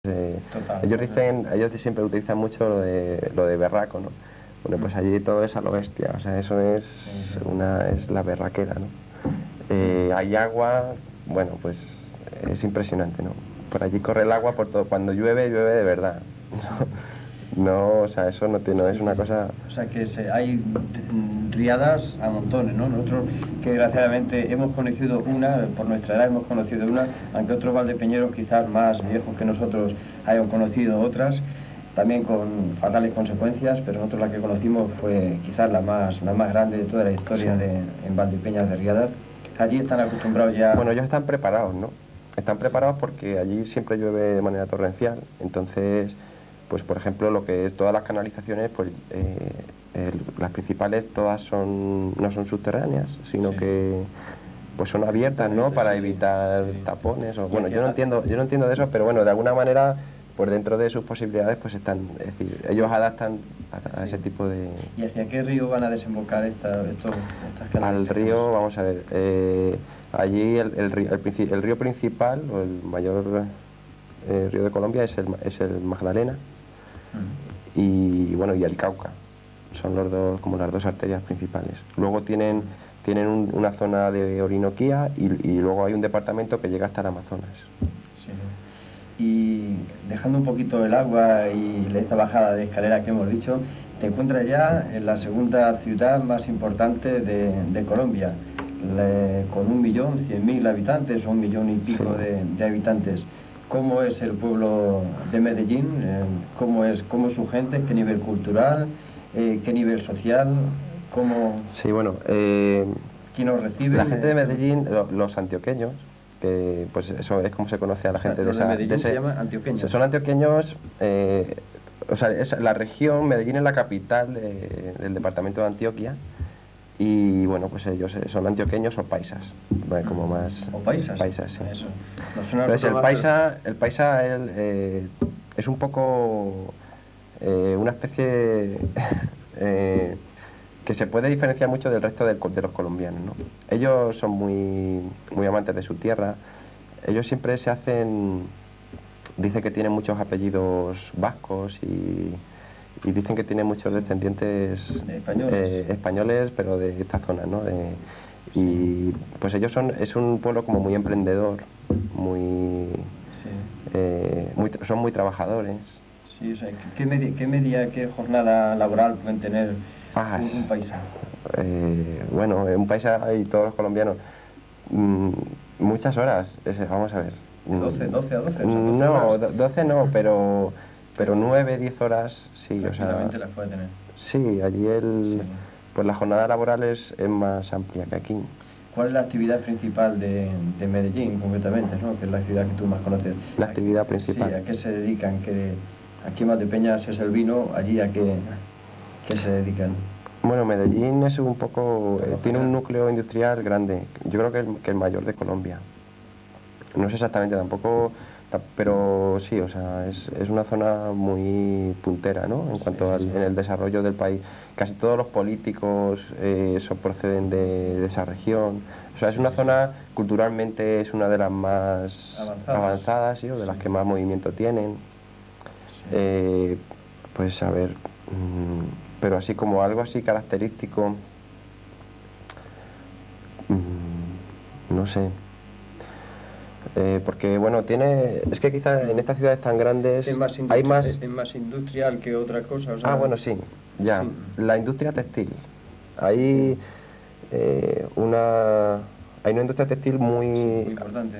Ellos siempre utilizan mucho lo de berraco, ¿no? Bueno, pues allí todo es a lo bestia, o sea, eso es la berraquera, ¿no? Hay agua, bueno, pues es impresionante, ¿no? Por allí corre el agua por todo, cuando llueve, llueve de verdad. No, o sea, eso no es una cosa... O sea, que hay riadas a montones, ¿no? Nosotros, que desgraciadamente hemos conocido una, por nuestra edad hemos conocido una, aunque otros valdepeñeros quizás más viejos que nosotros hayan conocido otras, también con fatales consecuencias, pero nosotros la que conocimos fue quizás la más grande de toda la historia en Valdepeñas de Riadas. Allí están acostumbrados ya... Bueno, ellos están preparados, ¿no? Están preparados porque allí siempre llueve de manera torrencial, entonces, pues por ejemplo, lo que es todas las canalizaciones, pues las principales todas no son subterráneas, sino que pues son abiertas, ¿no? Para evitar tapones. Bueno, yo no entiendo de eso, pero bueno, de alguna manera, pues dentro de sus posibilidades, pues es decir, ellos adaptan a ese tipo de... ¿Y hacia qué río van a desembocar estas canalizaciones? Al río, vamos a ver, allí el río principal, o el mayor río de Colombia es el Magdalena y bueno, y el Cauca. Son como las dos arterias principales. Luego tienen una zona de Orinoquía y luego hay un departamento que llega hasta el Amazonas. Sí. Y dejando un poquito el agua y esta bajada de escalera que hemos dicho, te encuentras ya en la segunda ciudad más importante de Colombia, con 1.100.000 habitantes o 1 millón y pico de habitantes. ¿Cómo es el pueblo de Medellín? ¿Cómo es su gente? ¿Qué nivel cultural? ¿Qué nivel social? Sí, bueno, ¿quién nos recibe? La gente de Medellín, los antioqueños, que pues eso es como se conoce a la gente de esa... Los de Medellín se llaman antioqueños. Son antioqueños, o sea, la región, Medellín es la capital del departamento de Antioquia, y bueno, pues ellos son antioqueños o paisas, como más... ¿O paisas? Paisas, sí. Eso. Entonces el paisa es un poco una especie que se puede diferenciar mucho del resto de los colombianos, ¿no? Ellos son muy amantes de su tierra. Ellos siempre dicen que tienen muchos apellidos vascos y dicen que tienen muchos descendientes españoles, pero de esta zona, ¿no? Y pues ellos es un pueblo como muy emprendedor, son muy trabajadores. Sí, o sea, ¿qué jornada laboral pueden tener un paisa? Bueno, un paisa y todos los colombianos, muchas horas, vamos a ver. 12 a 12, no, 12 no, pero 9, 10 horas, sí, o sea... las puede tener. Sí, allí pues la jornada laboral es más amplia que aquí. ¿Cuál es la actividad principal de Medellín, concretamente, ¿no? Que es la ciudad que tú más conoces? La actividad principal. Sí, ¿a qué se dedican? Aquí en Valdepeñas es el vino, allí ¿a qué se dedican? Bueno, Medellín es un poco... tiene un núcleo industrial grande, yo creo que el mayor de Colombia. No sé exactamente tampoco, pero sí, o sea, es una zona muy puntera, ¿no? En cuanto en el desarrollo del país. Casi todos los políticos proceden de esa región. O sea, es una zona, culturalmente, es una de las más avanzadas, ¿sí? O de las que más movimiento tienen. Pues a ver, pero así como algo así característico, no sé. Porque bueno, es que quizás en estas ciudades tan grandes es más industrial que otra cosa, o sea, bueno, sí, ya, sí. La industria textil, hay una industria textil muy importante.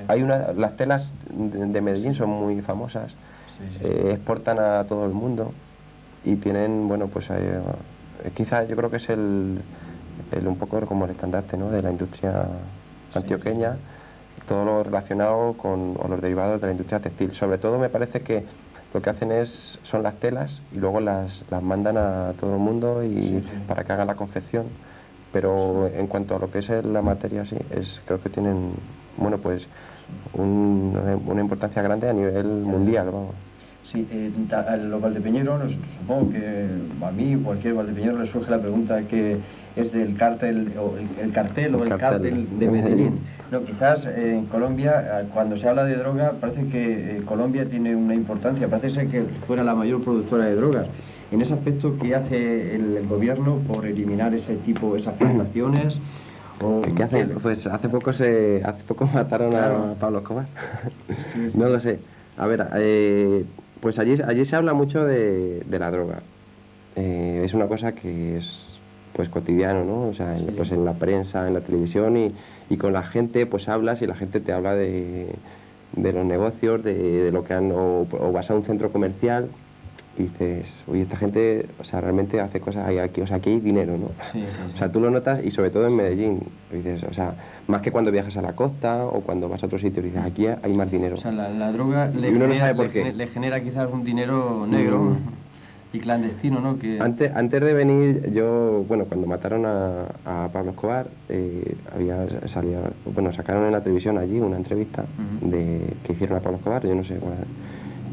Las telas de Medellín son muy famosas, exportan a todo el mundo y tienen, bueno, pues quizás yo creo que es un poco como el estandarte, ¿no? De la industria antioqueña. Todo lo relacionado o los derivados de la industria textil. Sobre todo me parece que lo que hacen son las telas y luego las mandan a todo el mundo para que hagan la confección. Pero en cuanto a lo que es la materia, creo que tienen, bueno, pues una importancia grande a nivel mundial, vamos. Sí, a los valdepeñeros, supongo que a mí, cualquier valdepeñero, le surge la pregunta que es del cártel, o el cartel o el cártel de Medellín. No, quizás en Colombia, cuando se habla de droga, parece que Colombia tiene una importancia, parece ser que fuera la mayor productora de drogas. En ese aspecto, ¿qué hace el gobierno por eliminar ese tipo, esas plantaciones? ¿Qué hacen? Pues hace poco mataron a Pablo Escobar. Sí, no lo sé. A ver, pues allí se habla mucho de la droga. Es una cosa que es pues cotidiano, ¿no? O sea, pues en la prensa, en la televisión y con la gente pues hablas y la gente te habla de los negocios, de lo que han, o vas a un centro comercial y dices, oye, esta gente, o sea, realmente hace cosas aquí, o sea, aquí hay dinero, ¿no? Sí. O sea, tú lo notas y sobre todo en Medellín, dices, o sea, más que cuando viajas a la costa o cuando vas a otro sitio, dices, aquí hay más dinero. O sea, la droga le genera quizás un dinero negro y clandestino, ¿no? Que... Antes de venir, bueno, cuando mataron a Pablo Escobar, sacaron en la televisión allí una entrevista que hicieron a Pablo Escobar, yo no sé,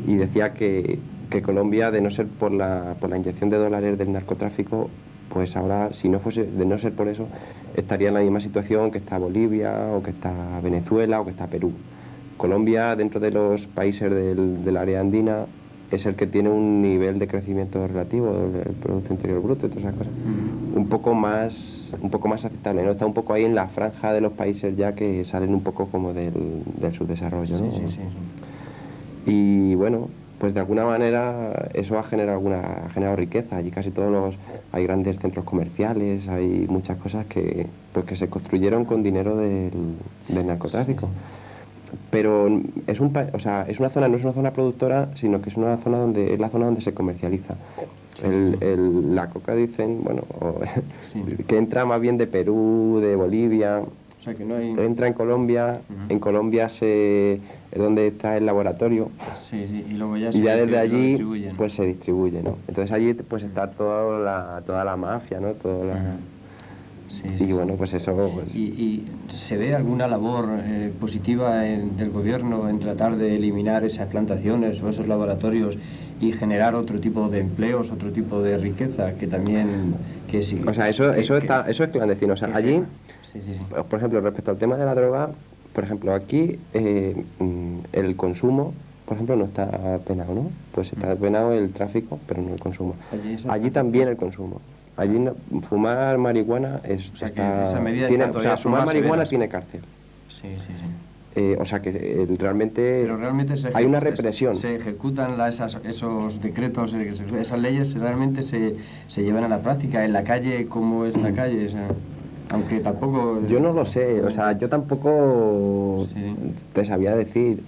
y decía que Colombia, de no ser por la inyección de dólares del narcotráfico, pues ahora, si no fuese, de no ser por eso, estaría en la misma situación que está Bolivia, o que está Venezuela, o que está Perú. Colombia, dentro de los países del área andina, es el que tiene un nivel de crecimiento relativo del Producto Interior Bruto y todas esas cosas, un poco más aceptable, ¿no? Está un poco ahí en la franja de los países ya que salen un poco como del subdesarrollo, ¿no? Sí. Y bueno, pues de alguna manera eso ha generado riqueza. Allí hay grandes centros comerciales, hay muchas cosas que se construyeron con dinero del narcotráfico. Pero es una zona, no es una zona productora, sino que es la zona donde se comercializa. La coca, dicen, bueno, que entra más bien de Perú, de Bolivia. O sea, que no hay... Entra en Colombia, en Colombia es donde está el laboratorio. Sí, y luego ya desde allí pues se distribuye, ¿no? Entonces allí pues está toda la mafia, ¿no? Bueno, pues eso... Pues... ¿Y se ve alguna labor positiva del gobierno en tratar de eliminar esas plantaciones o esos laboratorios y generar otro tipo de empleos, otro tipo de riqueza que también... O sea, eso es clandestino. O sea, allí, por ejemplo, respecto al tema de la droga, por ejemplo, aquí el consumo, por ejemplo, no está penado, ¿no? Pues está penado el tráfico, pero no el consumo. Allí también el consumo. Allí fumar marihuana fumar marihuana tiene cárcel. Sí. O sea que realmente hay una represión. Se ejecutan esos decretos, esas leyes realmente se llevan a la práctica. En la calle, ¿cómo es la calle? O sea, aunque tampoco... Yo no lo sé, o sea, yo tampoco te sabía decir.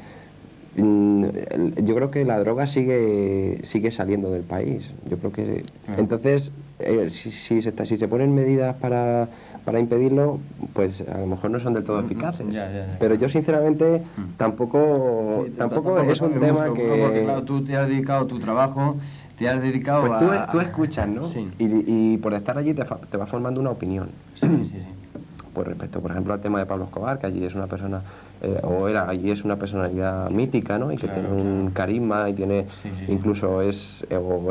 Yo creo que la droga sigue saliendo del país. Yo creo que... Entonces, si se ponen medidas para impedirlo, pues a lo mejor no son del todo eficaces. Pero yo sinceramente tampoco es un tema que... Porque, claro, tú te has dedicado a tu trabajo, te has dedicado pues tú escuchas, ¿no? Sí. Y por estar allí te vas formando una opinión. Sí. Pues respecto, por ejemplo, al tema de Pablo Escobar, que allí es una persona... allí es una personalidad mítica, ¿no? Y que tiene un carisma y tiene... Incluso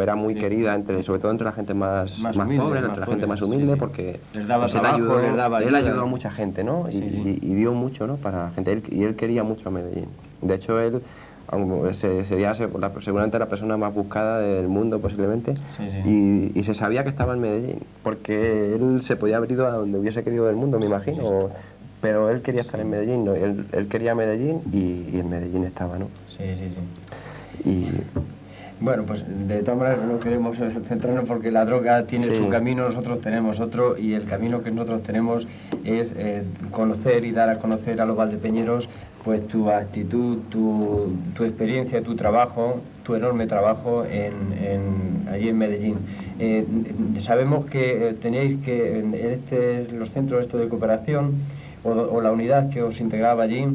era muy querida, sobre todo entre la gente más pobre, entre la gente más humilde, porque les daba trabajo, él ayudó a mucha gente, ¿no? Y dio mucho, ¿no? Para la gente. Y él quería mucho a Medellín. De hecho, él sería seguramente la persona más buscada del mundo, posiblemente. Y se sabía que estaba en Medellín, porque él se podía haber ido a donde hubiese querido del mundo, me imagino. Pero él quería estar en Medellín, ¿no? Él quería Medellín y en Medellín estaba, ¿no? Sí. Y... Bueno, pues de todas maneras no queremos centrarnos porque la droga tiene su camino, nosotros tenemos otro, y el camino que nosotros tenemos es conocer y dar a conocer a los valdepeñeros pues tu actitud, tu experiencia, tu trabajo, tu enorme trabajo allí en Medellín. Sabemos que teníais que en los centros estos de cooperación o la unidad que os integraba allí,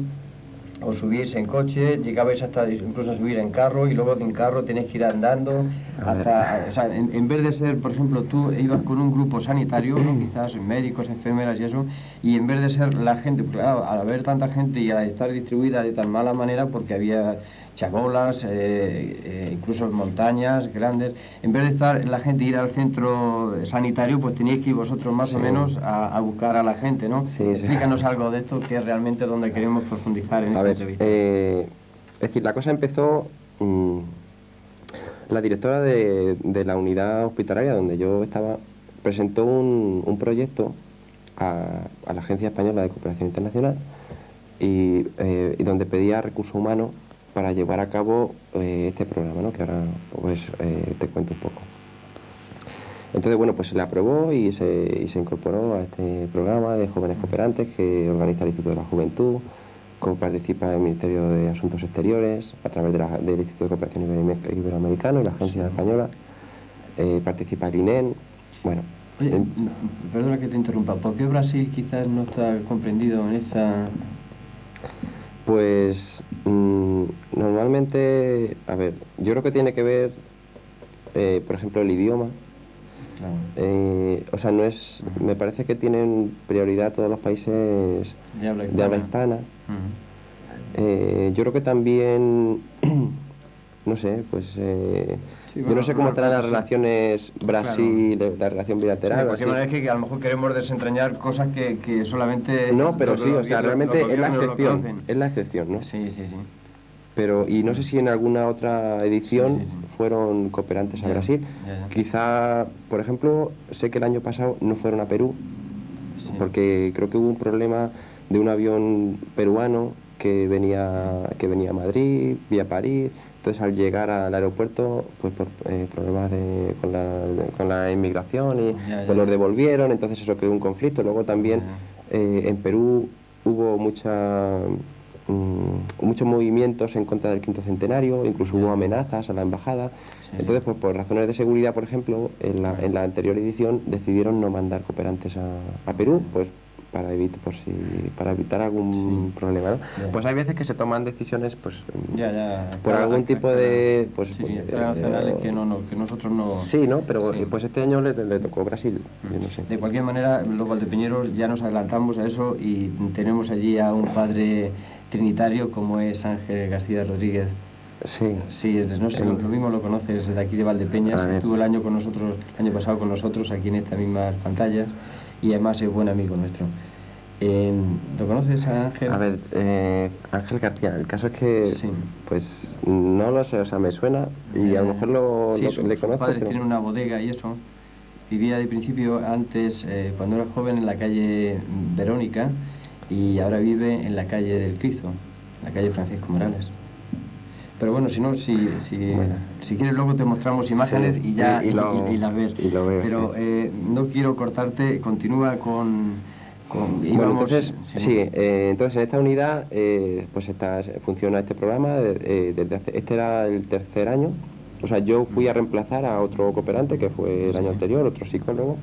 os subís en coche, llegabais hasta incluso a subir en carro, y luego en carro tenéis que ir andando hasta... O sea, en vez de ser, por ejemplo, tú ibas con un grupo sanitario, ¿no? Quizás médicos, enfermeras y eso, y en vez de ser la gente, porque claro, al haber tanta gente y al estar distribuida de tan mala manera, porque había chabolas, incluso montañas grandes. En vez de estar la gente ir al centro sanitario, pues tenéis que ir vosotros más o menos a buscar a la gente, ¿no? Sí, Explícanos algo de esto, que es realmente donde queremos profundizar en esta entrevista. Es decir, la cosa empezó... la directora de la unidad hospitalaria donde yo estaba presentó un proyecto a la Agencia Española de Cooperación Internacional y donde pedía recursos humanos para llevar a cabo este programa, ¿no? Que ahora pues te cuento un poco. Entonces, bueno, pues se le aprobó y se incorporó a este programa de jóvenes cooperantes que organiza el Instituto de la Juventud, participa el Ministerio de Asuntos Exteriores a través del Instituto de Cooperación Iberoamericano y la Agencia Española, participa el INEN, bueno. Oye, perdona que te interrumpa, ¿por qué Brasil quizás no está comprendido en esta...? Pues normalmente, a ver, yo creo que tiene que ver, por ejemplo, el idioma. Claro. O sea, no es, me parece que tienen prioridad todos los países de habla hispana. Yo creo que también, no sé, pues sí, bueno, yo no sé cómo estarán las relaciones Brasil, claro, la relación bilateral. Sí, porque es que a lo mejor queremos desentrañar cosas que solamente... No, pero sí, o sea, realmente es la excepción, ¿no? Sí, sí, sí. Pero, y no sé si en alguna otra edición fueron cooperantes a Brasil. Quizá, por ejemplo, sé que el año pasado no fueron a Perú, porque creo que hubo un problema de un avión peruano que venía a Madrid, vía París. Entonces, al llegar al aeropuerto, pues por problemas con la inmigración, y pues los devolvieron, entonces eso creó un conflicto. Luego también en Perú hubo muchos movimientos en contra del quinto centenario, incluso hubo amenazas a la embajada. Entonces, pues por razones de seguridad, por ejemplo, en la anterior edición decidieron no mandar cooperantes a Perú, pues para evitar algún problema, ¿no? Pues hay veces que se toman decisiones pues por algún tipo de internacionales que nosotros no... Sí, ¿no? Pero pues este año le tocó Brasil, yo no sé. De cualquier manera, los valdepeñeros ya nos adelantamos a eso y tenemos allí a un padre trinitario como es Ángel García Rodríguez. Sí. Sí, no sé, lo mismo lo conoces de aquí de Valdepeñas, estuvo el año pasado con nosotros aquí en estas mismas pantallas. Y además es buen amigo nuestro. ¿Lo conoces a Ángel? A ver, Ángel García, el caso es que, pues, no lo sé, o sea, me suena y a lo mejor le conozco. Su padre tiene una bodega y eso. Vivía de principio antes, cuando era joven, en la calle Verónica y ahora vive en la calle del Cristo, en la calle Francisco Morales. Pero bueno, si no, si quieres luego te mostramos imágenes y ya y las ves. Y lo veo, pero no quiero cortarte, continúa con bueno, entonces, entonces en esta unidad pues funciona este programa este era el tercer año. O sea, yo fui a reemplazar a otro cooperante que fue el año anterior, otro psicólogo,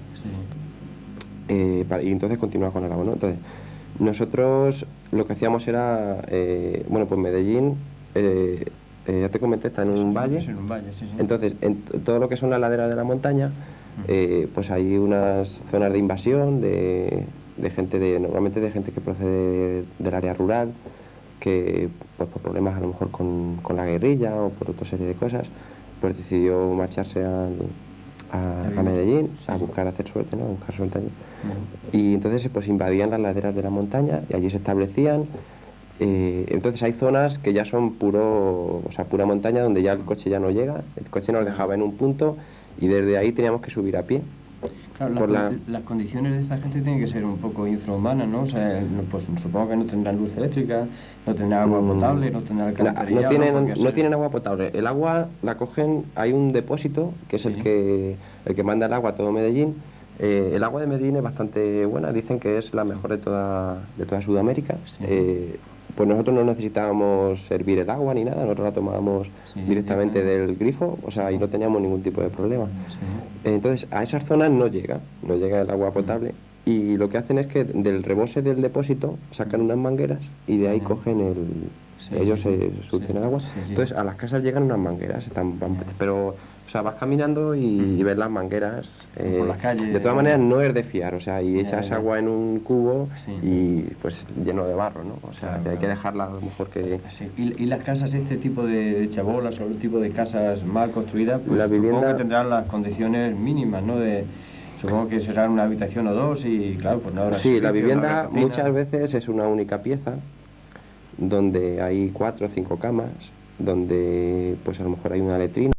y entonces continúa con el labor, ¿no? Entonces, nosotros lo que hacíamos era, bueno, pues Medellín, ya te comenté, está en un valle. Entonces, en todo lo que son las laderas de la montaña, pues hay unas zonas de invasión de gente normalmente de gente que procede del área rural, que pues por problemas a lo mejor con la guerrilla o por otra serie de cosas, pues decidió marcharse a Medellín a buscar hacer suerte, ¿no? A buscar suerte allí. Y entonces pues invadían las laderas de la montaña y allí se establecían. Entonces hay zonas que ya son pura montaña, donde ya el coche ya no llega, el coche nos dejaba en un punto y desde ahí teníamos que subir a pie. Claro, las condiciones de esta gente tienen que ser un poco infrahumanas, ¿no? O sea, pues supongo que no tendrán luz eléctrica, no tendrán agua potable, no tendrán alcantarillado. No tienen agua potable. El agua la cogen, hay un depósito que es el que manda el agua a todo Medellín. El agua de Medellín es bastante buena, dicen que es la mejor de toda Sudamérica. Pues nosotros no necesitábamos hervir el agua ni nada, nosotros la tomábamos directamente del grifo, o sea, y no teníamos ningún tipo de problema. Entonces, a esas zonas no llega el agua potable, y lo que hacen es que del rebose del depósito sacan unas mangueras y de ahí cogen ellos se succionan el agua. Entonces, a las casas llegan unas mangueras, pero O sea, vas caminando y ves las mangueras. Por las calles. De todas maneras, no es de fiar, o sea, y echas ya. agua en un cubo Sí. y pues lleno de barro, ¿no? O sea, Claro, que hay que claro. dejarla a lo mejor que... Sí. Y las casas, este tipo de chabolas o el tipo de casas mal construidas, pues La vivienda- supongo que tendrán las condiciones mínimas, ¿no? Supongo que serán una habitación o dos y, claro, pues no habrá Sí, la servicio, no vivienda habrá cocina. muchas veces es una única pieza donde hay 4 o 5 camas, donde pues a lo mejor hay una letrina.